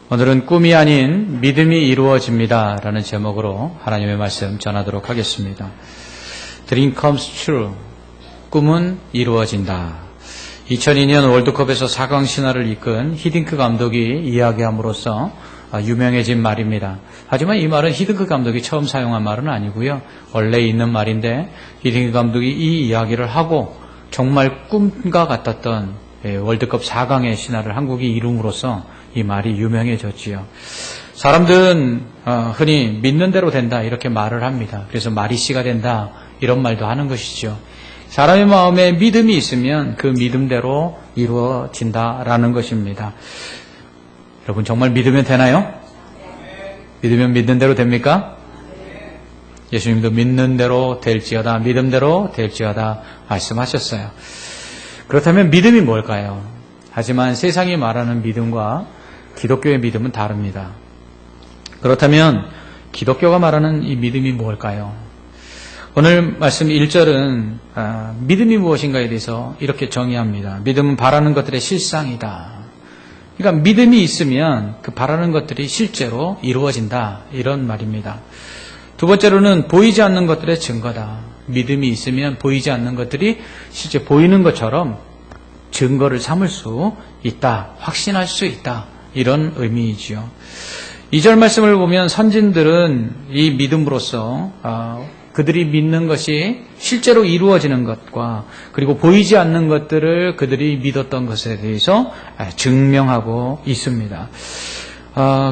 오늘은 꿈이 아닌 믿음이 이루어집니다 라는 제목으로 하나님의 말씀 전하도록 하겠습니다. Dream comes true. 꿈은 이루어진다. 2002년 월드컵에서 4강 신화를 이끈 히딩크 감독이 이야기함으로써 유명해진 말입니다. 하지만 이 말은 히딩크 감독이 처음 사용한 말은 아니고요. 원래 있는 말인데 히딩크 감독이 이 이야기를 하고 정말 꿈과 같았던 월드컵 4강의 신화를 한국이 이룸으로써 이 말이 유명해졌지요. 사람들은 흔히 믿는 대로 된다 이렇게 말을 합니다. 그래서 말이 씨가 된다 이런 말도 하는 것이죠. 사람의 마음에 믿음이 있으면 그 믿음대로 이루어진다라는 것입니다. 여러분 정말 믿으면 되나요? 믿으면 믿는 대로 됩니까? 예수님도 믿는 대로 될지어다, 믿음대로 될지어다 말씀하셨어요. 그렇다면 믿음이 뭘까요? 하지만 세상이 말하는 믿음과 기독교의 믿음은 다릅니다. 그렇다면 기독교가 말하는 이 믿음이 뭘까요? 오늘 말씀 1절은 믿음이 무엇인가에 대해서 이렇게 정의합니다. 믿음은 바라는 것들의 실상이다. 그러니까 믿음이 있으면 그 바라는 것들이 실제로 이루어진다 이런 말입니다. 두 번째로는 보이지 않는 것들의 증거다. 믿음이 있으면 보이지 않는 것들이 실제 보이는 것처럼 증거를 삼을 수 있다. 확신할 수 있다. 이런 의미이지요. 2절 말씀을 보면 선진들은 이 믿음으로써 그들이 믿는 것이 실제로 이루어지는 것과 그리고 보이지 않는 것들을 그들이 믿었던 것에 대해서 증명하고 있습니다.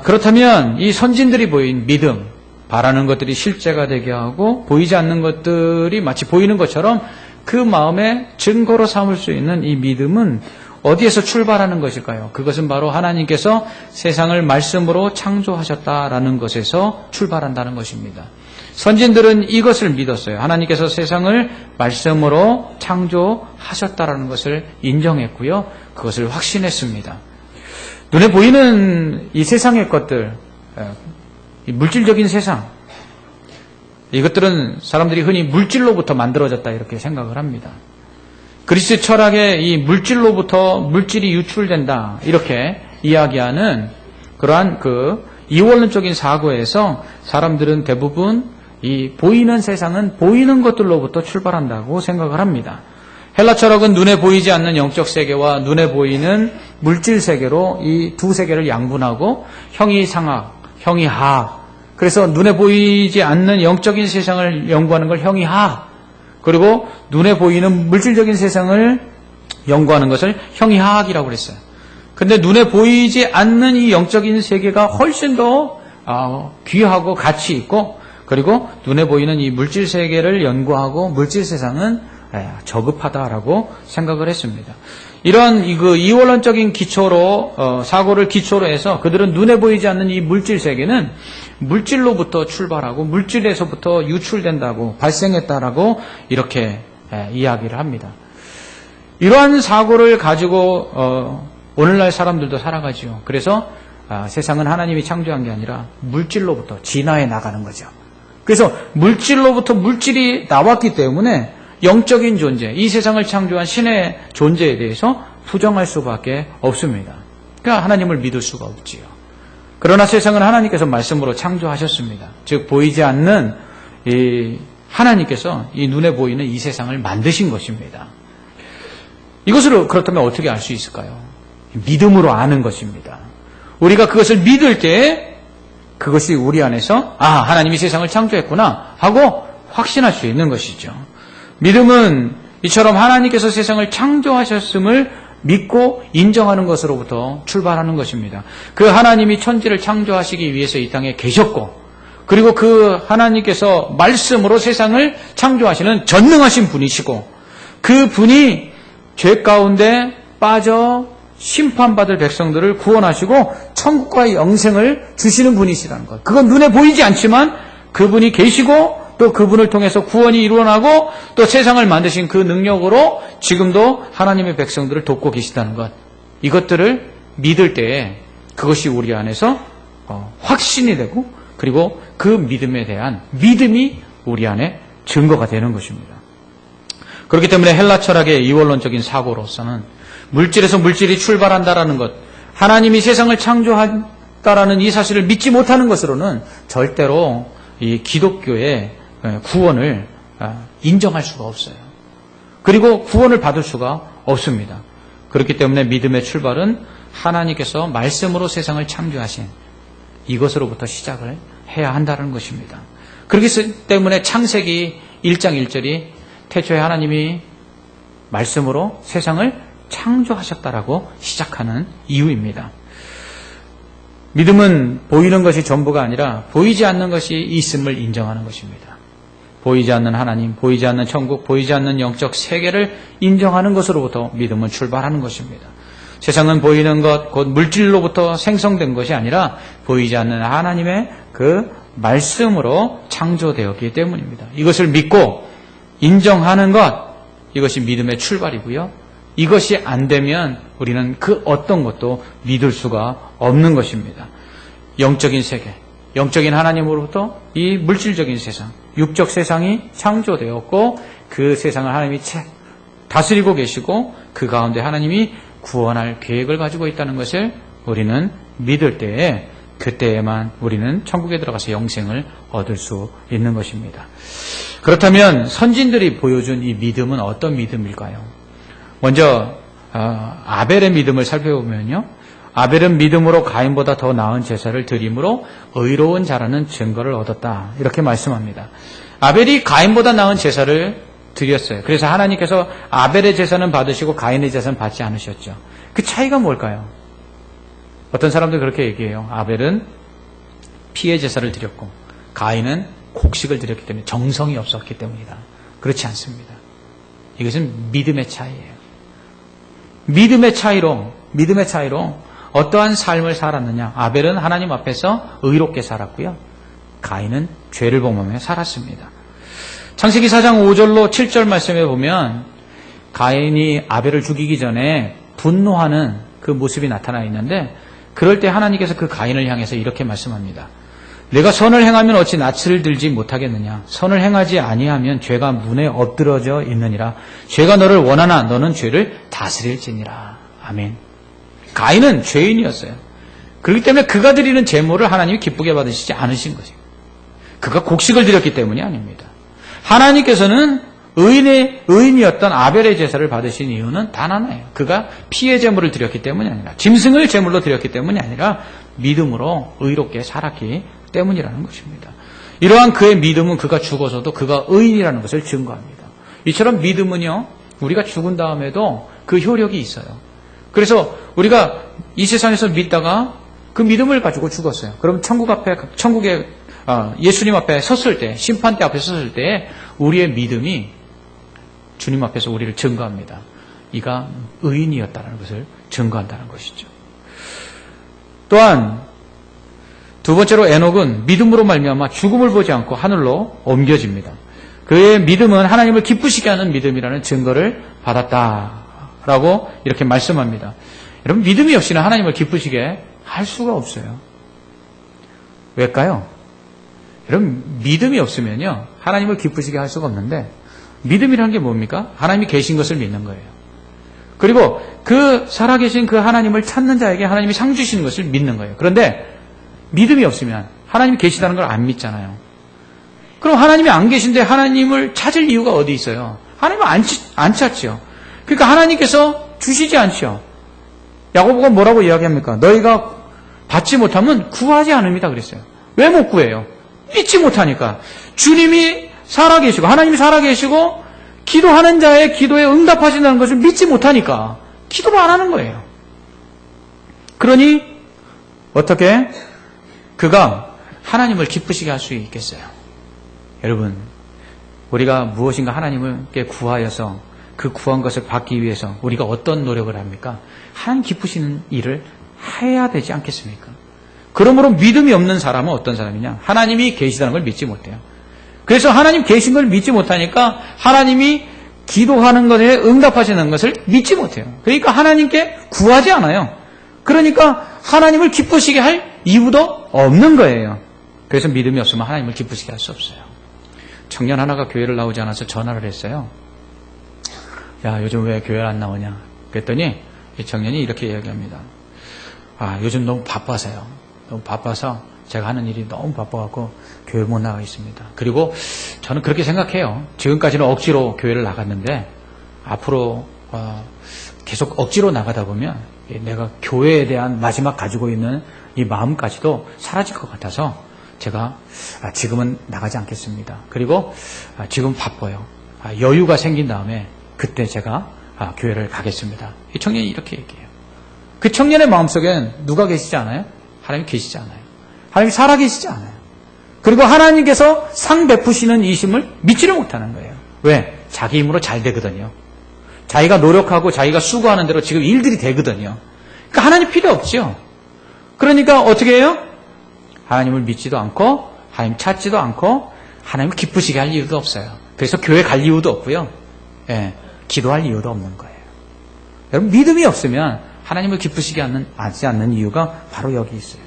그렇다면 이 선진들이 보인 믿음, 바라는 것들이 실제가 되게 하고 보이지 않는 것들이 마치 보이는 것처럼 그 마음의 증거로 삼을 수 있는 이 믿음은 어디에서 출발하는 것일까요? 그것은 바로 하나님께서 세상을 말씀으로 창조하셨다라는 것에서 출발한다는 것입니다. 선진들은 이것을 믿었어요. 하나님께서 세상을 말씀으로 창조하셨다라는 것을 인정했고요. 그것을 확신했습니다. 눈에 보이는 이 세상의 것들, 이 물질적인 세상, 이것들은 사람들이 흔히 물질로부터 만들어졌다 이렇게 생각을 합니다. 그리스 철학의 이 물질로부터 물질이 유출된다 이렇게 이야기하는 그러한 그 이원론적인 사고에서 사람들은 대부분 이 보이는 세상은 보이는 것들로부터 출발한다고 생각을 합니다. 헬라 철학은 눈에 보이지 않는 영적 세계와 눈에 보이는 물질 세계로 이 두 세계를 양분하고 형이 상학, 형이 하학. 그래서 눈에 보이지 않는 영적인 세상을 연구하는 걸 형이 하학. 그리고 눈에 보이는 물질적인 세상을 연구하는 것을 형이 하학이라고 그랬어요. 근데 눈에 보이지 않는 이 영적인 세계가 훨씬 더 귀하고 가치 있고 그리고 눈에 보이는 이 물질 세계를 연구하고 물질 세상은 저급하다라고 생각을 했습니다. 이런 그 이원론적인 기초로 사고를 기초로 해서 그들은 눈에 보이지 않는 이 물질 세계는 물질로부터 출발하고 물질에서부터 유출된다고 발생했다라고 이렇게 이야기를 합니다. 이러한 사고를 가지고 오늘날 사람들도 살아가지요. 그래서 세상은 하나님이 창조한 게 아니라 물질로부터 진화해 나가는 거죠. 그래서 물질로부터 물질이 나왔기 때문에 영적인 존재, 이 세상을 창조한 신의 존재에 대해서 부정할 수밖에 없습니다. 그러니까 하나님을 믿을 수가 없지요. 그러나 세상은 하나님께서 말씀으로 창조하셨습니다. 즉 보이지 않는 이 하나님께서 이 눈에 보이는 이 세상을 만드신 것입니다. 이것을 그렇다면 어떻게 알 수 있을까요? 믿음으로 아는 것입니다. 우리가 그것을 믿을 때 그것이 우리 안에서 하나님이 세상을 창조했구나 하고 확신할 수 있는 것이죠. 믿음은 이처럼 하나님께서 세상을 창조하셨음을 믿고 인정하는 것으로부터 출발하는 것입니다. 그 하나님이 천지를 창조하시기 위해서 이 땅에 계셨고 그리고 그 하나님께서 말씀으로 세상을 창조하시는 전능하신 분이시고 그 분이 죄 가운데 빠져 심판받을 백성들을 구원하시고 천국과의 영생을 주시는 분이시라는 것. 그건 눈에 보이지 않지만 그분이 계시고 또 그분을 통해서 구원이 일어나고 또 세상을 만드신 그 능력으로 지금도 하나님의 백성들을 돕고 계시다는 것. 이것들을 믿을 때에 그것이 우리 안에서 확신이 되고 그리고 그 믿음에 대한 믿음이 우리 안에 증거가 되는 것입니다. 그렇기 때문에 헬라 철학의 이원론적인 사고로서는 물질에서 물질이 출발한다라는 것, 하나님이 세상을 창조한 있다라는 이 사실을 믿지 못하는 것으로는 절대로 이 기독교의 구원을 인정할 수가 없어요. 그리고 구원을 받을 수가 없습니다. 그렇기 때문에 믿음의 출발은 하나님께서 말씀으로 세상을 창조하신 이것으로부터 시작을 해야 한다는 것입니다. 그렇기 때문에 창세기 1장 1절이 태초에 하나님이 말씀으로 세상을 창조하셨다라고 시작하는 이유입니다. 믿음은 보이는 것이 전부가 아니라 보이지 않는 것이 있음을 인정하는 것입니다. 보이지 않는 하나님, 보이지 않는 천국, 보이지 않는 영적 세계를 인정하는 것으로부터 믿음은 출발하는 것입니다. 세상은 보이는 것, 곧 물질로부터 생성된 것이 아니라 보이지 않는 하나님의 그 말씀으로 창조되었기 때문입니다. 이것을 믿고 인정하는 것, 이것이 믿음의 출발이고요. 이것이 안 되면 우리는 그 어떤 것도 믿을 수가 없는 것입니다. 영적인 세계, 영적인 하나님으로부터 이 물질적인 세상, 육적 세상이 창조되었고 그 세상을 하나님이 다스리고 계시고 그 가운데 하나님이 구원할 계획을 가지고 있다는 것을 우리는 믿을 때에 그때에만 우리는 천국에 들어가서 영생을 얻을 수 있는 것입니다. 그렇다면 선진들이 보여준 이 믿음은 어떤 믿음일까요? 먼저 아벨의 믿음을 살펴보면요. 아벨은 믿음으로 가인보다 더 나은 제사를 드림으로 의로운 자라는 증거를 얻었다. 이렇게 말씀합니다. 아벨이 가인보다 나은 제사를 드렸어요. 그래서 하나님께서 아벨의 제사는 받으시고 가인의 제사는 받지 않으셨죠. 그 차이가 뭘까요? 어떤 사람들 그렇게 얘기해요. 아벨은 피의 제사를 드렸고 가인은 곡식을 드렸기 때문에 정성이 없었기 때문이다. 그렇지 않습니다. 이것은 믿음의 차이예요. 믿음의 차이로 어떠한 삶을 살았느냐. 아벨은 하나님 앞에서 의롭게 살았고요. 가인은 죄를 범하며 살았습니다. 창세기 4장 5절로 7절 말씀에 보면 가인이 아벨을 죽이기 전에 분노하는 그 모습이 나타나 있는데 그럴 때 하나님께서 그 가인을 향해서 이렇게 말씀합니다. 내가 선을 행하면 어찌 낯을 들지 못하겠느냐. 선을 행하지 아니하면 죄가 문에 엎드러져 있느니라. 죄가 너를 원하나 너는 죄를 다스릴지니라. 아멘. 가인은 죄인이었어요. 그렇기 때문에 그가 드리는 제물을 하나님이 기쁘게 받으시지 않으신 거죠. 그가 곡식을 드렸기 때문이 아닙니다. 하나님께서는 의인이었던 아벨의 제사를 받으신 이유는 단 하나예요. 그가 피의 제물을 드렸기 때문이 아니라 짐승을 제물로 드렸기 때문이 아니라 믿음으로 의롭게 살았기 때문이라는 것입니다. 이러한 그의 믿음은 그가 죽어서도 그가 의인이라는 것을 증거합니다. 이처럼 믿음은요, 우리가 죽은 다음에도 그 효력이 있어요. 그래서 우리가 이 세상에서 믿다가 그 믿음을 가지고 죽었어요. 그럼 천국에 예수님 앞에 섰을 때, 심판대 앞에 섰을 때 우리의 믿음이 주님 앞에서 우리를 증거합니다. 이가 의인이었다는 것을 증거한다는 것이죠. 또한 두 번째로 에녹은 믿음으로 말미암아 죽음을 보지 않고 하늘로 옮겨집니다. 그의 믿음은 하나님을 기쁘시게 하는 믿음이라는 증거를 받았다라고 이렇게 말씀합니다. 여러분, 믿음이 없이는 하나님을 기쁘시게 할 수가 없어요. 왜일까요? 여러분, 믿음이 없으면요 하나님을 기쁘시게 할 수가 없는데, 믿음이라는 게 뭡니까? 하나님이 계신 것을 믿는 거예요. 그리고 그 살아계신 그 하나님을 찾는 자에게 하나님이 상 주시는 것을 믿는 거예요. 그런데 믿음이 없으면 하나님이 계시다는 걸 안 믿잖아요. 그럼 하나님이 안 계신데 하나님을 찾을 이유가 어디 있어요? 하나님을 안 찾죠. 그러니까 하나님께서 주시지 않죠. 야고보가 뭐라고 이야기합니까? 너희가 받지 못하면 구하지 않습니다 그랬어요. 왜 못 구해요? 믿지 못하니까. 주님이 살아계시고 하나님이 살아계시고 기도하는 자의 기도에 응답하신다는 것을 믿지 못하니까 기도를 안 하는 거예요. 그러니 어떻게 그가 하나님을 기쁘시게 할 수 있겠어요? 여러분, 우리가 무엇인가 하나님께 구하여서 그 구한 것을 받기 위해서 우리가 어떤 노력을 합니까? 하나님 기쁘시는 일을 해야 되지 않겠습니까? 그러므로 믿음이 없는 사람은 어떤 사람이냐? 하나님이 계시다는 걸 믿지 못해요. 그래서 하나님 계신 걸 믿지 못하니까 하나님이 기도하는 것에 응답하시는 것을 믿지 못해요. 그러니까 하나님께 구하지 않아요. 그러니까 하나님을 기쁘시게 할 이유도 없는 거예요. 그래서 믿음이 없으면 하나님을 기쁘시게 할 수 없어요. 청년 하나가 교회를 나오지 않아서 전화를 했어요. 야, 요즘 왜 교회를 안 나오냐? 그랬더니 이 청년이 이렇게 이야기합니다. 아, 요즘 너무 바빠서요. 너무 바빠서 제가 하는 일이 너무 바빠갖고 교회 못 나가 있습니다. 그리고 저는 그렇게 생각해요. 지금까지는 억지로 교회를 나갔는데 앞으로 계속 억지로 나가다 보면 내가 교회에 대한 마지막 가지고 있는 이 마음까지도 사라질 것 같아서 제가 지금은 나가지 않겠습니다. 그리고 지금 바빠요. 여유가 생긴 다음에 그때 제가 교회를 가겠습니다. 이 청년이 이렇게 얘기해요. 그 청년의 마음속엔 누가 계시지 않아요? 하나님 계시지 않아요. 하나님 살아계시지 않아요. 그리고 하나님께서 상 베푸시는 이심을 믿지를 못하는 거예요. 왜? 자기 힘으로 잘 되거든요. 자기가 노력하고 자기가 수고하는 대로 지금 일들이 되거든요. 그러니까 하나님 필요 없죠. 그러니까 어떻게 해요? 하나님을 믿지도 않고 하나님 찾지도 않고 하나님을 기쁘시게 할 이유도 없어요. 그래서 교회 갈 이유도 없고요. 기도할 이유도 없는 거예요. 여러분 믿음이 없으면 하나님을 기쁘시게 하지 않는 이유가 바로 여기 있어요.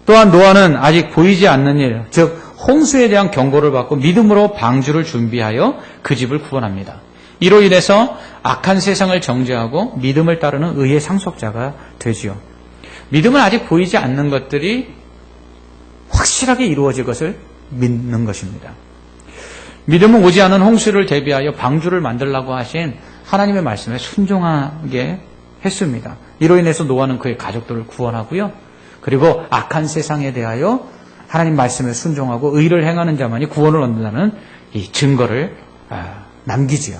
또한 노아는 아직 보이지 않는 일, 즉 홍수에 대한 경고를 받고 믿음으로 방주를 준비하여 그 집을 구원합니다. 이로 인해서 악한 세상을 정죄하고 믿음을 따르는 의의 상속자가 되지요. 믿음은 아직 보이지 않는 것들이 확실하게 이루어질 것을 믿는 것입니다. 믿음은 오지 않은 홍수를 대비하여 방주를 만들라고 하신 하나님의 말씀에 순종하게 했습니다. 이로 인해서 노아는 그의 가족들을 구원하고요. 그리고 악한 세상에 대하여 하나님 말씀에 순종하고 의를 행하는 자만이 구원을 얻는다는 이 증거를 남기지요.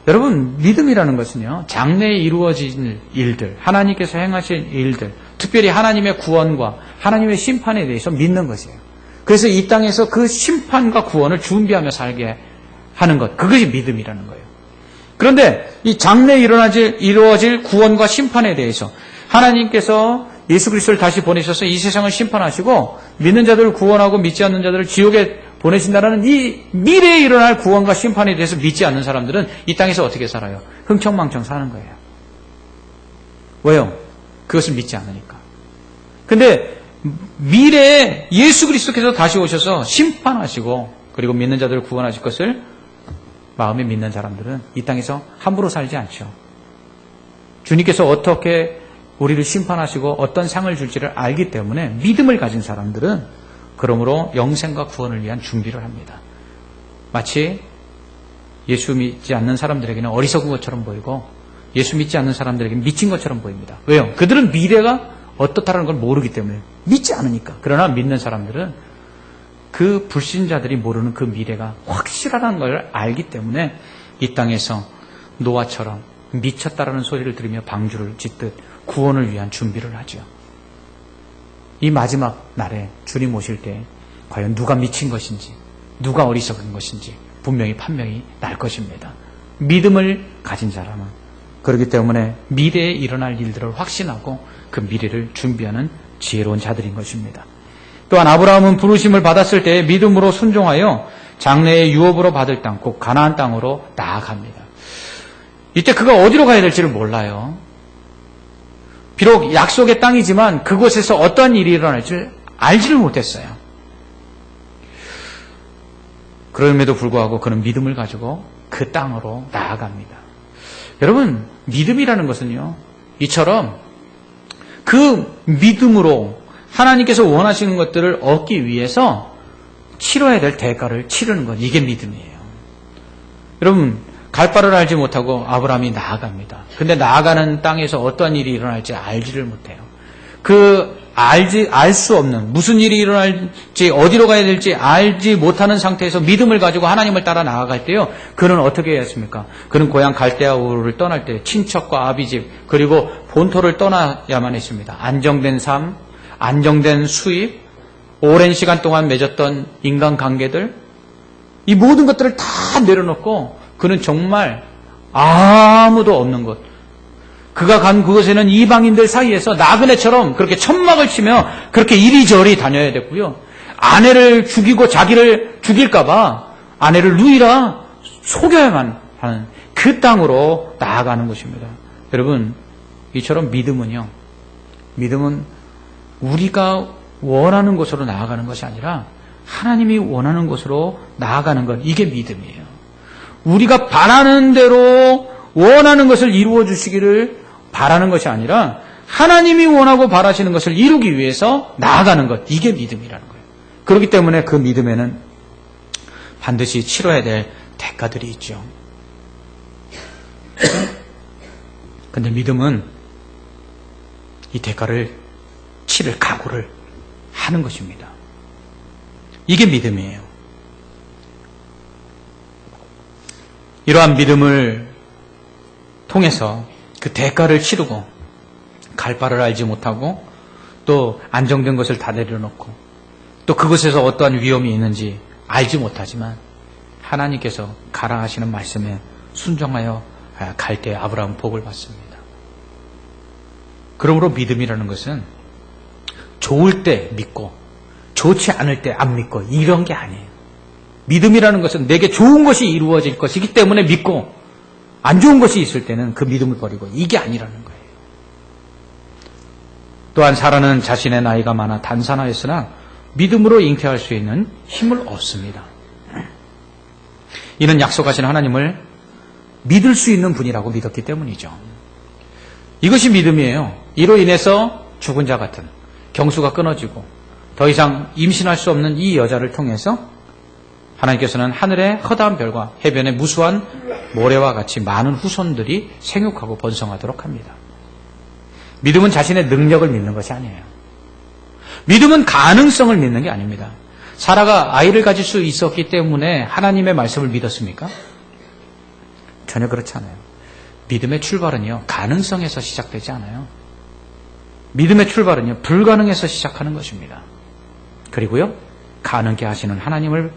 여러분 믿음이라는 것은요. 장래에 이루어질 일들, 하나님께서 행하실 일들, 특별히 하나님의 구원과 하나님의 심판에 대해서 믿는 것이에요. 그래서 이 땅에서 그 심판과 구원을 준비하며 살게 하는 것, 그것이 믿음이라는 거예요. 그런데 이 장래에 이루어질 구원과 심판에 대해서 하나님께서 예수 그리스도를 다시 보내셔서 이 세상을 심판하시고 믿는 자들을 구원하고 믿지 않는 자들을 지옥에 보내신다는 이 미래에 일어날 구원과 심판에 대해서 믿지 않는 사람들은 이 땅에서 어떻게 살아요? 흥청망청 사는 거예요. 왜요? 그것을 믿지 않으니까. 근데 미래에 예수 그리스도께서 다시 오셔서 심판하시고 그리고 믿는 자들을 구원하실 것을 마음에 믿는 사람들은 이 땅에서 함부로 살지 않죠. 주님께서 어떻게 우리를 심판하시고 어떤 상을 줄지를 알기 때문에 믿음을 가진 사람들은 그러므로 영생과 구원을 위한 준비를 합니다. 마치 예수 믿지 않는 사람들에게는 어리석은 것처럼 보이고 예수 믿지 않는 사람들에게는 미친 것처럼 보입니다. 왜요? 그들은 미래가 어떻다는 걸 모르기 때문에 믿지 않으니까. 그러나 믿는 사람들은 그 불신자들이 모르는 그 미래가 확실하다는 걸 알기 때문에 이 땅에서 노아처럼 미쳤다라는 소리를 들으며 방주를 짓듯 구원을 위한 준비를 하죠. 이 마지막 날에 주님 오실 때 과연 누가 미친 것인지 누가 어리석은 것인지 분명히 판명이 날 것입니다. 믿음을 가진 사람은 그렇기 때문에 미래에 일어날 일들을 확신하고 그 미래를 준비하는 지혜로운 자들인 것입니다. 또한 아브라함은 부르심을 받았을 때 믿음으로 순종하여 장래의 유업으로 받을 땅, 곧 가나안 땅으로 나아갑니다. 이때 그가 어디로 가야 될지를 몰라요. 비록 약속의 땅이지만 그곳에서 어떤 일이 일어날지 알지를 못했어요. 그럼에도 불구하고 그는 믿음을 가지고 그 땅으로 나아갑니다. 여러분, 믿음이라는 것은요, 이처럼 그 믿음으로 하나님께서 원하시는 것들을 얻기 위해서 치러야 될 대가를 치르는 것, 이게 믿음이에요. 여러분, 갈 바를 알지 못하고 아브라함이 나아갑니다. 근데 나아가는 땅에서 어떤 일이 일어날지 알지를 못해요. 알 수 없는, 무슨 일이 일어날지, 어디로 가야 될지 알지 못하는 상태에서 믿음을 가지고 하나님을 따라 나아갈 때요, 그는 어떻게 해야 했습니까? 그는 고향 갈대아 우르를 떠날 때 친척과 아비집, 그리고 본토를 떠나야만 했습니다. 안정된 삶, 안정된 수입, 오랜 시간 동안 맺었던 인간관계들, 이 모든 것들을 다 내려놓고 그는 정말 아무도 없는 곳, 그가 간 그곳에는 이방인들 사이에서 나그네처럼 그렇게 천막을 치며 그렇게 이리저리 다녀야 됐고요. 아내를 죽이고 자기를 죽일까봐 아내를 누이라 속여야만 하는 그 땅으로 나아가는 것입니다. 여러분, 이처럼 믿음은 우리가 원하는 곳으로 나아가는 것이 아니라 하나님이 원하는 곳으로 나아가는 것, 이게 믿음이에요. 우리가 바라는 대로 원하는 것을 이루어 주시기를 바라는 것이 아니라 하나님이 원하고 바라시는 것을 이루기 위해서 나아가는 것, 이게 믿음이라는 거예요. 그렇기 때문에 그 믿음에는 반드시 치러야 될 대가들이 있죠. 근데 믿음은 이 대가를 치를 각오를 하는 것입니다. 이게 믿음이에요. 이러한 믿음을 통해서 그 대가를 치르고 갈 바를 알지 못하고 또 안정된 것을 다 내려놓고 또 그것에서 어떠한 위험이 있는지 알지 못하지만 하나님께서 가라 하시는 말씀에 순종하여 갈 때 아브라함은 복을 받습니다. 그러므로 믿음이라는 것은 좋을 때 믿고 좋지 않을 때 안 믿고 이런 게 아니에요. 믿음이라는 것은 내게 좋은 것이 이루어질 것이기 때문에 믿고 안 좋은 것이 있을 때는 그 믿음을 버리고 이게 아니라는 거예요. 또한 사라는 자신의 나이가 많아 단산하였으나 믿음으로 잉태할 수 있는 힘을 얻습니다. 이는 약속하신 하나님을 믿을 수 있는 분이라고 믿었기 때문이죠. 이것이 믿음이에요. 이로 인해서 죽은 자 같은 경수가 끊어지고 더 이상 임신할 수 없는 이 여자를 통해서 하나님께서는 하늘의 허다한 별과 해변의 무수한 모래와 같이 많은 후손들이 생육하고 번성하도록 합니다. 믿음은 자신의 능력을 믿는 것이 아니에요. 믿음은 가능성을 믿는 게 아닙니다. 사라가 아이를 가질 수 있었기 때문에 하나님의 말씀을 믿었습니까? 전혀 그렇지 않아요. 믿음의 출발은요, 가능성에서 시작되지 않아요. 믿음의 출발은요, 불가능에서 시작하는 것입니다. 그리고요, 가능케 하시는 하나님을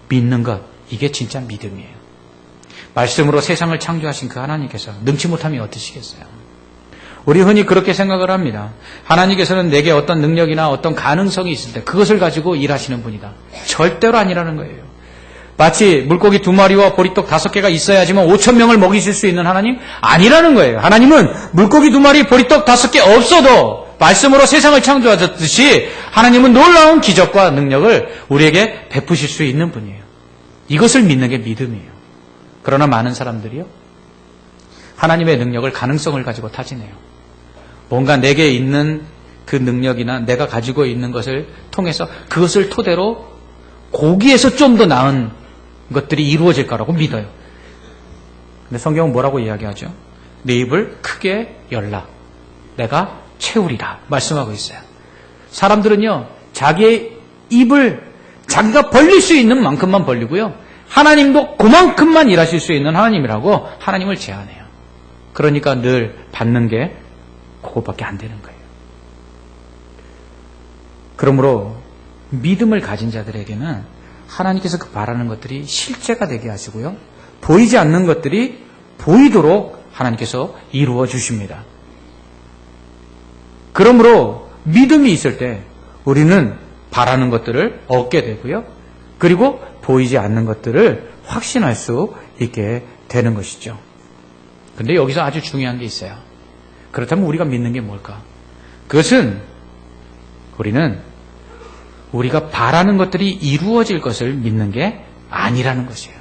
믿는 것, 이게 진짜 믿음이에요. 말씀으로 세상을 창조하신 그 하나님께서 능치 못함이 어떠시겠어요? 우리 흔히 그렇게 생각을 합니다. 하나님께서는 내게 어떤 능력이나 어떤 가능성이 있을 때 그것을 가지고 일하시는 분이다. 절대로 아니라는 거예요. 마치 물고기 2마리와 보리떡 5개가 있어야지만 5,000명을 먹이실 수 있는 하나님? 아니라는 거예요. 하나님은 물고기 2마리, 보리떡 5개 없어도 말씀으로 세상을 창조하셨듯이 하나님은 놀라운 기적과 능력을 우리에게 베푸실 수 있는 분이에요. 이것을 믿는 게 믿음이에요. 그러나 많은 사람들이요, 하나님의 능력을 가능성을 가지고 타진해요. 뭔가 내게 있는 그 능력이나 내가 가지고 있는 것을 통해서 그것을 토대로 거기에서 좀 더 나은 것들이 이루어질 거라고 믿어요. 근데 성경은 뭐라고 이야기하죠? 내 입을 크게 열라. 내가 채우리라 말씀하고 있어요. 사람들은요, 자기의 입을 자기가 벌릴 수 있는 만큼만 벌리고요, 하나님도 그만큼만 일하실 수 있는 하나님이라고 하나님을 제한해요. 그러니까 늘 받는 게 그것밖에 안 되는 거예요. 그러므로 믿음을 가진 자들에게는 하나님께서 그 바라는 것들이 실제가 되게 하시고요, 보이지 않는 것들이 보이도록 하나님께서 이루어 주십니다. 그러므로 믿음이 있을 때 우리는 바라는 것들을 얻게 되고요, 그리고 보이지 않는 것들을 확신할 수 있게 되는 것이죠. 근데 여기서 아주 중요한 게 있어요. 그렇다면 우리가 믿는 게 뭘까? 그것은 우리는 우리가 바라는 것들이 이루어질 것을 믿는 게 아니라는 것이에요.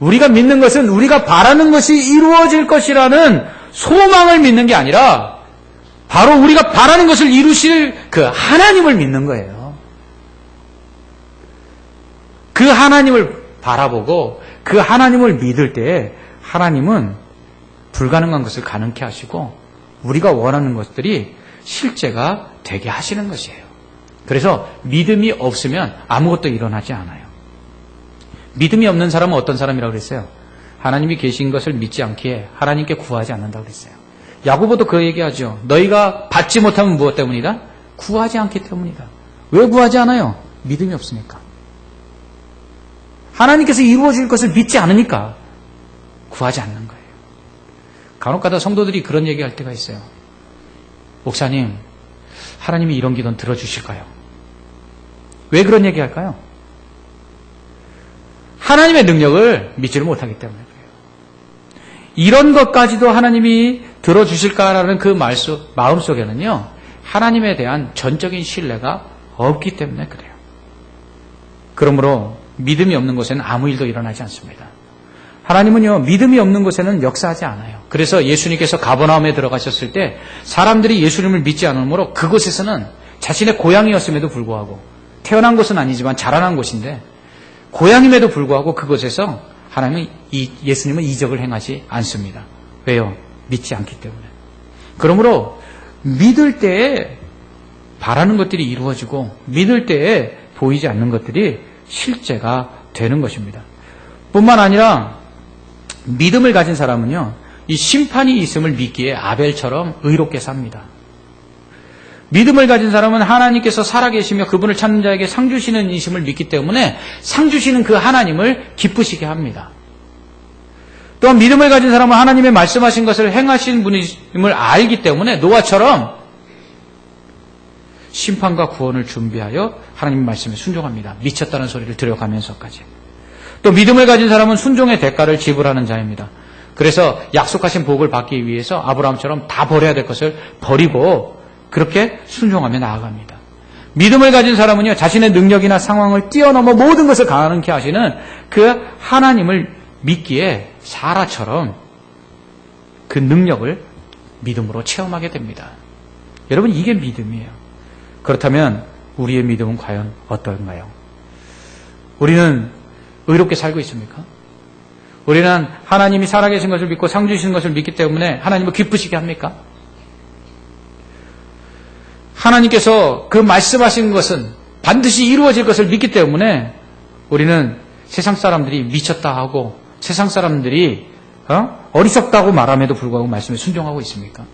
우리가 믿는 것은 우리가 바라는 것이 이루어질 것이라는 소망을 믿는 게 아니라 바로 우리가 바라는 것을 이루실 그 하나님을 믿는 거예요. 그 하나님을 바라보고 그 하나님을 믿을 때 하나님은 불가능한 것을 가능케 하시고 우리가 원하는 것들이 실제가 되게 하시는 것이에요. 그래서 믿음이 없으면 아무것도 일어나지 않아요. 믿음이 없는 사람은 어떤 사람이라고 그랬어요? 하나님이 계신 것을 믿지 않기에 하나님께 구하지 않는다고 그랬어요. 야고보도 그 얘기하죠. 너희가 받지 못하면 무엇 때문이다? 구하지 않기 때문이다. 왜 구하지 않아요? 믿음이 없으니까. 하나님께서 이루어질 것을 믿지 않으니까 구하지 않는 거예요. 간혹가다 성도들이 그런 얘기할 때가 있어요. 목사님, 하나님이 이런 기도는 들어주실까요? 왜 그런 얘기할까요? 하나님의 능력을 믿지를 못하기 때문에 그래요. 이런 것까지도 하나님이 들어주실까라는 그 마음속에는요, 하나님에 대한 전적인 신뢰가 없기 때문에 그래요. 그러므로 믿음이 없는 곳에는 아무 일도 일어나지 않습니다. 하나님은요, 믿음이 없는 곳에는 역사하지 않아요. 그래서 예수님께서 가버나움에 들어가셨을 때 사람들이 예수님을 믿지 않으므로 그곳에서는 자신의 고향이었음에도 불구하고, 태어난 곳은 아니지만 자라난 곳인데 고향임에도 불구하고 그곳에서 하나님은 예수님은 이적을 행하지 않습니다. 왜요? 믿지 않기 때문에. 그러므로 믿을 때에 바라는 것들이 이루어지고 믿을 때에 보이지 않는 것들이 실제가 되는 것입니다. 뿐만 아니라 믿음을 가진 사람은요, 이 심판이 있음을 믿기에 아벨처럼 의롭게 삽니다. 믿음을 가진 사람은 하나님께서 살아계시며 그분을 찾는 자에게 상 주시는 이심을 믿기 때문에 상 주시는 그 하나님을 기쁘시게 합니다. 또한 믿음을 가진 사람은 하나님의 말씀하신 것을 행하신 분임을 알기 때문에 노아처럼 심판과 구원을 준비하여 하나님의 말씀에 순종합니다. 미쳤다는 소리를 들어가면서까지. 또 믿음을 가진 사람은 순종의 대가를 지불하는 자입니다. 그래서 약속하신 복을 받기 위해서 아브라함처럼 다 버려야 될 것을 버리고 그렇게 순종하며 나아갑니다. 믿음을 가진 사람은요, 자신의 능력이나 상황을 뛰어넘어 모든 것을 가능케 하시는 그 하나님을 믿기에 사라처럼 그 능력을 믿음으로 체험하게 됩니다. 여러분, 이게 믿음이에요. 그렇다면 우리의 믿음은 과연 어떤가요? 우리는 의롭게 살고 있습니까? 우리는 하나님이 살아계신 것을 믿고 상 주시는 것을 믿기 때문에 하나님을 기쁘시게 합니까? 하나님께서 그 말씀하신 것은 반드시 이루어질 것을 믿기 때문에 우리는 세상 사람들이 미쳤다 하고 세상 사람들이 어리석다고 말함에도 불구하고 말씀에 순종하고 있습니까?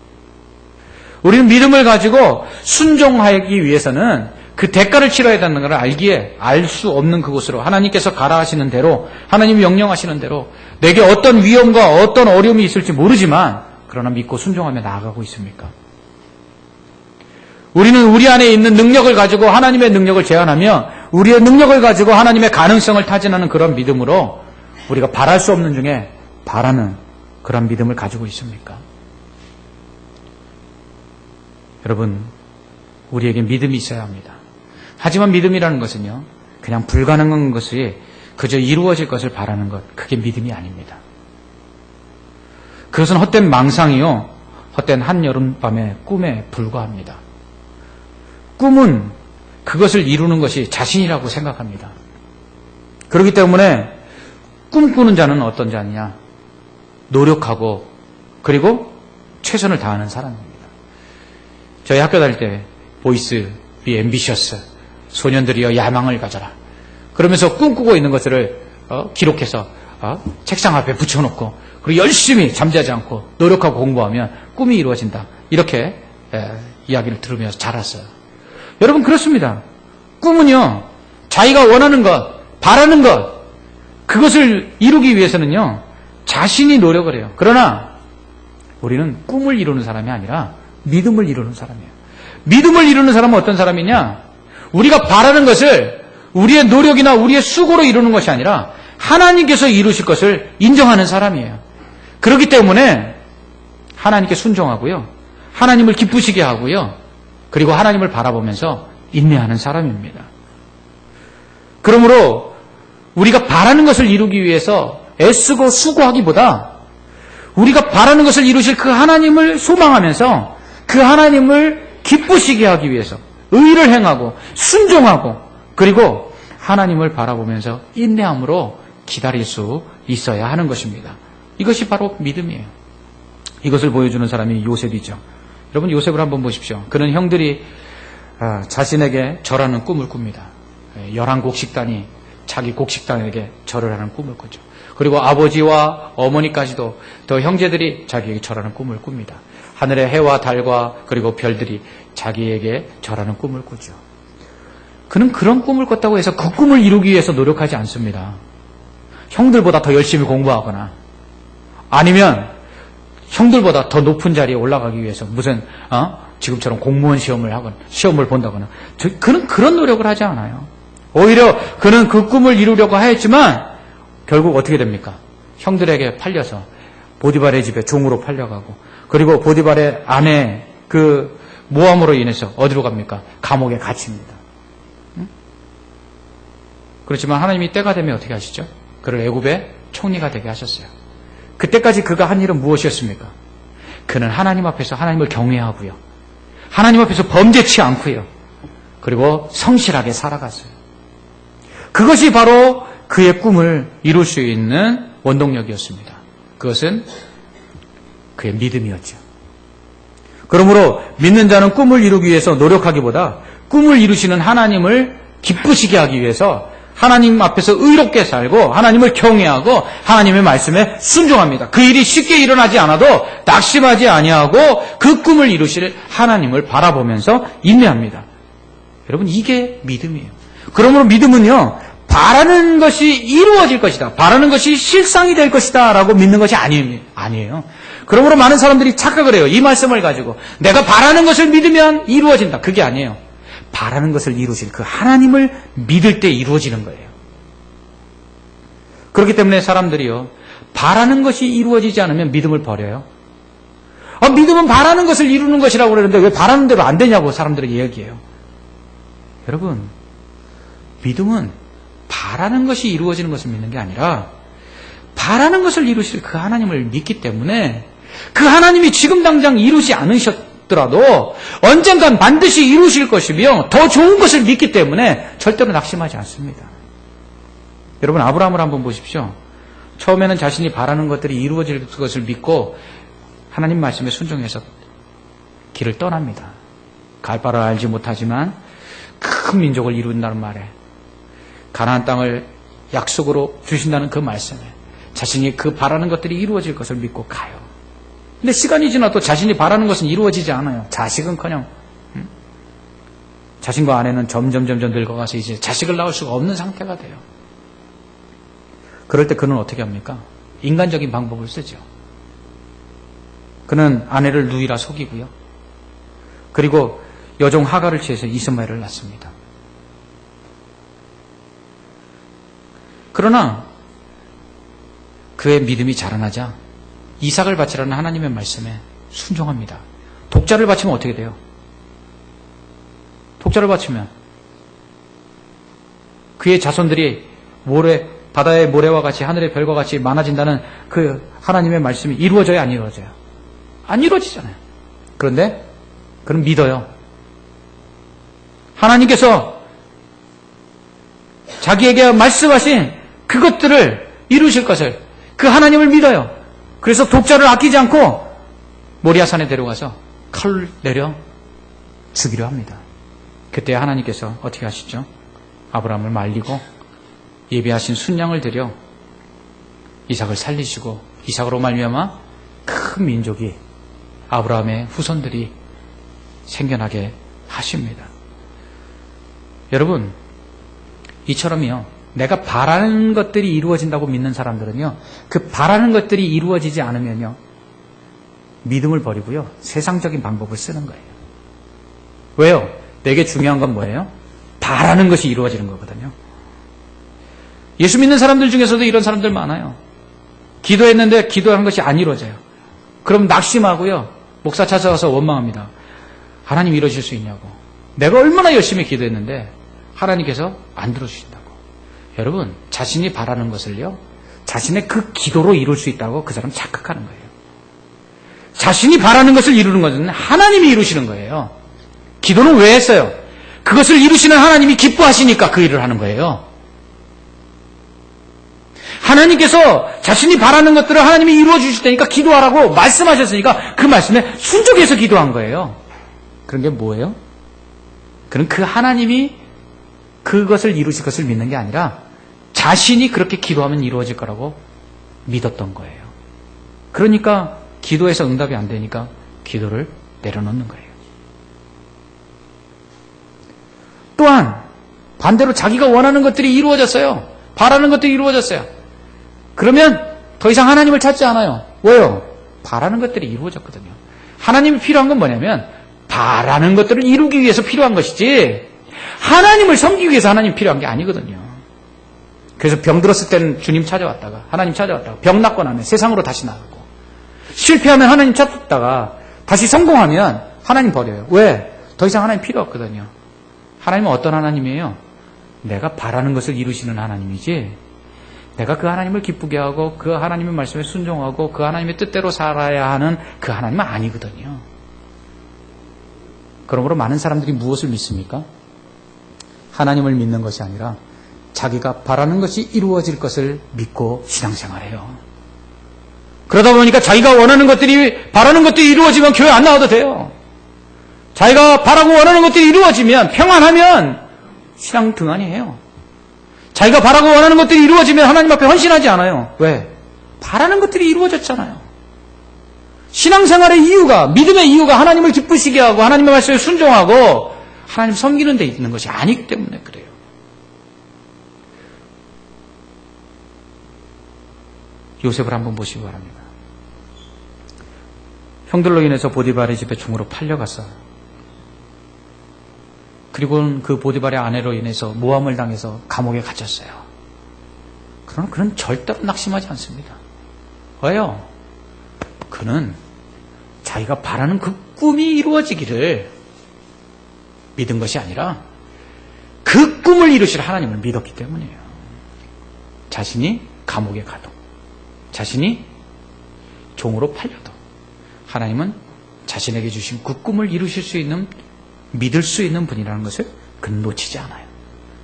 우리는 믿음을 가지고 순종하기 위해서는 그 대가를 치러야 되는 것을 알 수 없는 그곳으로 하나님께서 가라 하시는 대로, 하나님이 명령하시는 대로 내게 어떤 위험과 어떤 어려움이 있을지 모르지만 그러나 믿고 순종하며 나아가고 있습니까? 우리는 우리 안에 있는 능력을 가지고 하나님의 능력을 제한하며 우리의 능력을 가지고 하나님의 가능성을 타진하는 그런 믿음으로 우리가 바랄 수 없는 중에 바라는 그런 믿음을 가지고 있습니까? 여러분, 우리에게 믿음이 있어야 합니다. 하지만 믿음이라는 것은요, 그냥 불가능한 것이 그저 이루어질 것을 바라는 것, 그게 믿음이 아닙니다. 그것은 헛된 망상이요, 헛된 한여름밤의 꿈에 불과합니다. 꿈은 그것을 이루는 것이 자신이라고 생각합니다. 그렇기 때문에 꿈꾸는 자는 어떤 자냐? 노력하고 그리고 최선을 다하는 사람입니다. 저희 학교 다닐 때 보이스, 비 앰비셔스, 소년들이여 야망을 가져라. 그러면서 꿈꾸고 있는 것들을 기록해서 책상 앞에 붙여놓고 그리고 열심히 잠자지 않고 노력하고 공부하면 꿈이 이루어진다. 이렇게 이야기를 들으면서 자랐어요. 여러분, 그렇습니다. 꿈은요, 자기가 원하는 것, 바라는 것, 그것을 이루기 위해서는요, 자신이 노력을 해요. 그러나 우리는 꿈을 이루는 사람이 아니라 믿음을 이루는 사람이에요. 믿음을 이루는 사람은 어떤 사람이냐? 우리가 바라는 것을 우리의 노력이나 우리의 수고로 이루는 것이 아니라 하나님께서 이루실 것을 인정하는 사람이에요. 그렇기 때문에 하나님께 순종하고요, 하나님을 기쁘시게 하고요, 그리고 하나님을 바라보면서 인내하는 사람입니다. 그러므로 우리가 바라는 것을 이루기 위해서 애쓰고 수고하기보다 우리가 바라는 것을 이루실 그 하나님을 소망하면서 그 하나님을 기쁘시게 하기 위해서 의를 행하고 순종하고 그리고 하나님을 바라보면서 인내함으로 기다릴 수 있어야 하는 것입니다. 이것이 바로 믿음이에요. 이것을 보여주는 사람이 요셉이죠. 여러분, 요셉을 한번 보십시오. 그는 형들이 자신에게 절하는 꿈을 꿉니다. 11곡식단이 자기 곡식단에게 절을 하는 꿈을 꾸죠. 그리고 아버지와 어머니까지도 더 형제들이 자기에게 절하는 꿈을 꿉니다. 하늘의 해와 달과 그리고 별들이 자기에게 절하는 꿈을 꾸죠. 그는 그런 꿈을 꿨다고 해서 그 꿈을 이루기 위해서 노력하지 않습니다. 형들보다 더 열심히 공부하거나 아니면 형들보다 더 높은 자리에 올라가기 위해서 무슨 지금처럼 공무원 시험을 하거나 시험을 본다거나 그는 그런 노력을 하지 않아요. 오히려 그는 그 꿈을 이루려고 하였지만 결국 어떻게 됩니까? 형들에게 팔려서 보디발의 집에 종으로 팔려가고 그리고 보디발의 아내 그 모함으로 인해서 어디로 갑니까? 감옥에 갇힙니다. 그렇지만 하나님이 때가 되면 어떻게 하시죠? 그를 애굽에 총리가 되게 하셨어요. 그때까지 그가 한 일은 무엇이었습니까? 그는 하나님 앞에서 하나님을 경외하고요. 하나님 앞에서 범죄치 않고요. 그리고 성실하게 살아갔어요. 그것이 바로 그의 꿈을 이룰 수 있는 원동력이었습니다. 그것은 그의 믿음이었죠. 그러므로 믿는 자는 꿈을 이루기 위해서 노력하기보다 꿈을 이루시는 하나님을 기쁘시게 하기 위해서 하나님 앞에서 의롭게 살고 하나님을 경외하고 하나님의 말씀에 순종합니다. 그 일이 쉽게 일어나지 않아도 낙심하지 아니하고 그 꿈을 이루실 하나님을 바라보면서 인내합니다. 여러분, 이게 믿음이에요. 그러므로 믿음은요, 바라는 것이 이루어질 것이다, 바라는 것이 실상이 될 것이다 라고 믿는 것이 아니에요. 그러므로 많은 사람들이 착각을 해요. 이 말씀을 가지고 내가 바라는 것을 믿으면 이루어진다. 그게 아니에요. 바라는 것을 이루실 그 하나님을 믿을 때 이루어지는 거예요. 그렇기 때문에 사람들이요, 바라는 것이 이루어지지 않으면 믿음을 버려요. 믿음은 바라는 것을 이루는 것이라고 그러는데 왜 바라는 대로 안 되냐고 사람들이 얘기해요. 여러분, 믿음은 바라는 것이 이루어지는 것을 믿는 게 아니라 바라는 것을 이루실 그 하나님을 믿기 때문에 그 하나님이 지금 당장 이루지 않으셨더라도 언젠간 반드시 이루실 것이며 더 좋은 것을 믿기 때문에 절대로 낙심하지 않습니다. 여러분, 아브라함을 한번 보십시오. 처음에는 자신이 바라는 것들이 이루어질 것을 믿고 하나님 말씀에 순종해서 길을 떠납니다. 갈 바를 알지 못하지만 큰 민족을 이룬다는 말에, 가나안 땅을 약속으로 주신다는 그 말씀에 자신이 그 바라는 것들이 이루어질 것을 믿고 가요. 근데 시간이 지나도 자신이 바라는 것은 이루어지지 않아요. 자식은커녕 자신과 아내는 점점 늙어가서 이제 자식을 낳을 수가 없는 상태가 돼요. 그럴 때 그는 어떻게 합니까? 인간적인 방법을 쓰죠. 그는 아내를 누이라 속이고요. 그리고 여종 하가를 취해서 이스마엘을 낳습니다. 그러나 그의 믿음이 자라나자 이삭을 바치라는 하나님의 말씀에 순종합니다. 독자를 바치면 어떻게 돼요? 독자를 바치면 그의 자손들이 바다의 모래와 같이 하늘의 별과 같이 많아진다는 그 하나님의 말씀이 이루어져요, 안 이루어져요? 안 이루어지잖아요. 그런데 그는 믿어요. 하나님께서 자기에게 말씀하신 그것들을 이루실 것을, 그 하나님을 믿어요. 그래서 독자를 아끼지 않고 모리아산에 데려가서 칼을 내려 죽이려 합니다. 그때 하나님께서 어떻게 하시죠? 아브라함을 말리고 예비하신 순양을 드려 이삭을 살리시고 이삭으로 말미암아 큰 민족이, 아브라함의 후손들이 생겨나게 하십니다. 여러분, 이처럼요, 내가 바라는 것들이 이루어진다고 믿는 사람들은요, 그 바라는 것들이 이루어지지 않으면요, 믿음을 버리고요, 세상적인 방법을 쓰는 거예요. 왜요? 내게 중요한 건 뭐예요? 바라는 것이 이루어지는 거거든요. 예수 믿는 사람들 중에서도 이런 사람들 많아요. 기도했는데 기도한 것이 안 이루어져요. 그럼 낙심하고요, 목사 찾아가서 원망합니다. 하나님 이러실 수 있냐고. 내가 얼마나 열심히 기도했는데 하나님께서 안 들어주신다고. 여러분, 자신이 바라는 것을요, 자신의 그 기도로 이룰 수 있다고 그 사람 착각하는 거예요. 자신이 바라는 것을 이루는 것은 하나님이 이루시는 거예요. 기도는 왜 했어요? 그것을 이루시는 하나님이 기뻐하시니까 그 일을 하는 거예요. 하나님께서 자신이 바라는 것들을 하나님이 이루어 주실 테니까 기도하라고 말씀하셨으니까 그 말씀에 순종해서 기도한 거예요. 그런 게 뭐예요? 그는 그 하나님이 그것을 이루실 것을 믿는 게 아니라 자신이 그렇게 기도하면 이루어질 거라고 믿었던 거예요. 그러니까 기도해서 응답이 안 되니까 기도를 내려놓는 거예요. 또한 반대로 자기가 원하는 것들이 이루어졌어요. 바라는 것들이 이루어졌어요. 그러면 더 이상 하나님을 찾지 않아요. 왜요? 바라는 것들이 이루어졌거든요. 하나님이 필요한 건 뭐냐면 바라는 것들을 이루기 위해서 필요한 것이지 하나님을 섬기기 위해서 하나님이 필요한 게 아니거든요. 그래서 병 들었을 때는 주님 찾아왔다가, 하나님 찾아왔다가, 병 낫고 나면 세상으로 다시 나가고, 실패하면 하나님 찾았다가 다시 성공하면 하나님 버려요. 왜? 더 이상 하나님 필요 없거든요. 하나님은 어떤 하나님이에요? 내가 바라는 것을 이루시는 하나님이지 내가 그 하나님을 기쁘게 하고 그 하나님의 말씀에 순종하고 그 하나님의 뜻대로 살아야 하는 그 하나님은 아니거든요. 그러므로 많은 사람들이 무엇을 믿습니까? 하나님을 믿는 것이 아니라 자기가 바라는 것이 이루어질 것을 믿고 신앙생활해요. 그러다 보니까 자기가 원하는 것들이, 바라는 것들이 이루어지면 교회 안 나와도 돼요. 자기가 바라고 원하는 것들이 이루어지면, 평안하면 신앙 등한히 해요. 자기가 바라고 원하는 것들이 이루어지면 하나님 앞에 헌신하지 않아요. 왜? 바라는 것들이 이루어졌잖아요. 신앙생활의 이유가, 믿음의 이유가 하나님을 기쁘시게 하고 하나님의 말씀에 순종하고 하나님 섬기는 데 있는 것이 아니기 때문에 그래요. 요셉을 한번 보시기 바랍니다. 형들로 인해서 보디발의 집에 종으로 팔려갔어요. 그리고는 그 보디발의 아내로 인해서 모함을 당해서 감옥에 갇혔어요. 그러나 그는 절대로 낙심하지 않습니다. 왜요? 그는 자기가 바라는 그 꿈이 이루어지기를 믿은 것이 아니라 그 꿈을 이루실 하나님을 믿었기 때문이에요. 자신이 감옥에 가도, 자신이 종으로 팔려도 하나님은 자신에게 주신 그 꿈을 이루실 수 있는, 믿을 수 있는 분이라는 것을 그는 놓치지 않아요.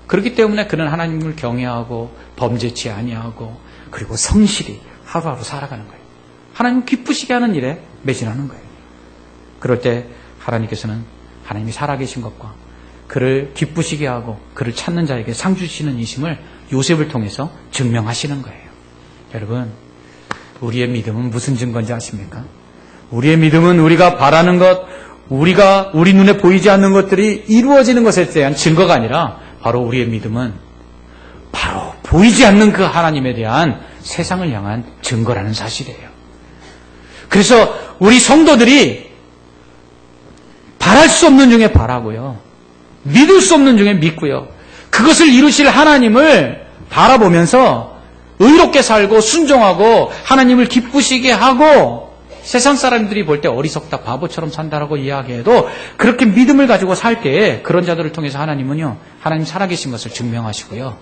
그렇기 때문에 그는 하나님을 경외하고 범죄치 아니하고 그리고 성실히 하루하루 살아가는 거예요. 하나님 기쁘시게 하는 일에 매진하는 거예요. 그럴 때 하나님께서는 하나님이 살아계신 것과 그를 기쁘시게 하고 그를 찾는 자에게 상 주시는 이심을 요셉을 통해서 증명하시는 거예요. 여러분, 우리의 믿음은 무슨 증거인지 아십니까? 우리의 믿음은 우리가 바라는 것, 우리 눈에 보이지 않는 것들이 이루어지는 것에 대한 증거가 아니라 바로 우리의 믿음은 바로 보이지 않는 그 하나님에 대한 세상을 향한 증거라는 사실이에요. 그래서 우리 성도들이 바랄 수 없는 중에 바라고요. 믿을 수 없는 중에 믿고요. 그것을 이루실 하나님을 바라보면서 의롭게 살고 순종하고 하나님을 기쁘시게 하고 세상 사람들이 볼 때 어리석다, 바보처럼 산다라고 이야기해도 그렇게 믿음을 가지고 살 때에 그런 자들을 통해서 하나님은요, 하나님 살아계신 것을 증명하시고요.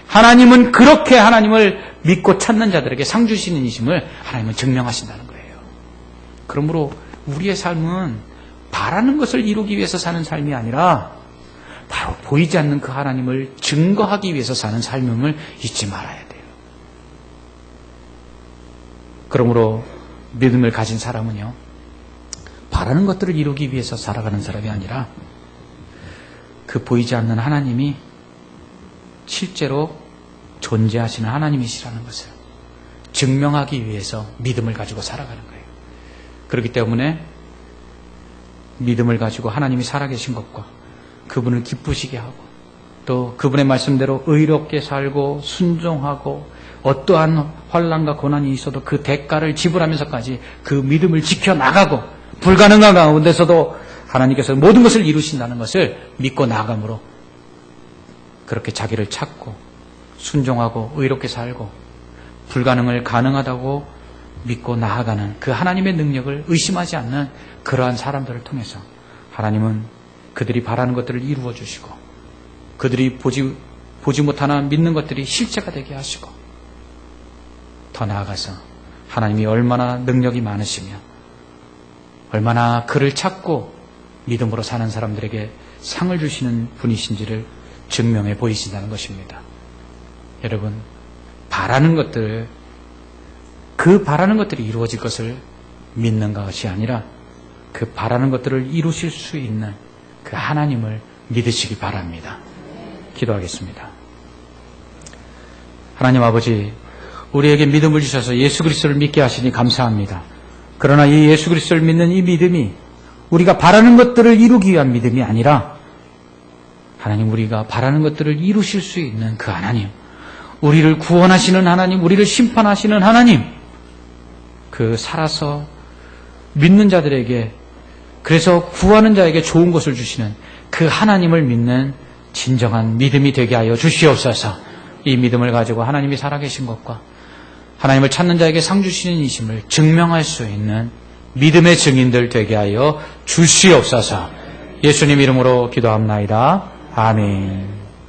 하나님은 그렇게 하나님을 믿고 찾는 자들에게 상 주시는 이심을 하나님은 증명하신다는 거예요. 그러므로 우리의 삶은 바라는 것을 이루기 위해서 사는 삶이 아니라 바로 보이지 않는 그 하나님을 증거하기 위해서 사는 삶임을 잊지 말아야 돼요. 그러므로 믿음을 가진 사람은요, 바라는 것들을 이루기 위해서 살아가는 사람이 아니라 그 보이지 않는 하나님이 실제로 존재하시는 하나님이시라는 것을 증명하기 위해서 믿음을 가지고 살아가는 거예요. 그렇기 때문에 믿음을 가지고 하나님이 살아계신 것과 그분을 기쁘시게 하고 또 그분의 말씀대로 의롭게 살고 순종하고 어떠한 환난과 고난이 있어도 그 대가를 지불하면서까지 그 믿음을 지켜나가고 불가능한 가운데서도 하나님께서 모든 것을 이루신다는 것을 믿고 나아감으로 그렇게 자기를 찾고 순종하고 의롭게 살고 불가능을 가능하다고 믿고 나아가는 그 하나님의 능력을 의심하지 않는 그러한 사람들을 통해서 하나님은 그들이 바라는 것들을 이루어 주시고 그들이 보지 못하나 믿는 것들이 실제가 되게 하시고 더 나아가서 하나님이 얼마나 능력이 많으시며 얼마나 그를 찾고 믿음으로 사는 사람들에게 상을 주시는 분이신지를 증명해 보이신다는 것입니다. 여러분, 바라는 것들, 그 바라는 것들이 이루어질 것을 믿는 것이 아니라 그 바라는 것들을 이루실 수 있는 그 하나님을 믿으시기 바랍니다. 기도하겠습니다. 하나님 아버지, 우리에게 믿음을 주셔서 예수 그리스도를 믿게 하시니 감사합니다. 그러나 이 예수 그리스도를 믿는 이 믿음이 우리가 바라는 것들을 이루기 위한 믿음이 아니라 하나님, 우리가 바라는 것들을 이루실 수 있는 그 하나님, 우리를 구원하시는 하나님, 우리를 심판하시는 하나님, 그 살아서 믿는 자들에게, 그래서 구하는 자에게 좋은 것을 주시는 그 하나님을 믿는 진정한 믿음이 되게 하여 주시옵소서. 이 믿음을 가지고 하나님이 살아계신 것과 하나님을 찾는 자에게 상 주시는 이심을 증명할 수 있는 믿음의 증인들 되게 하여 주시옵소서. 예수님 이름으로 기도합나이다. 아멘.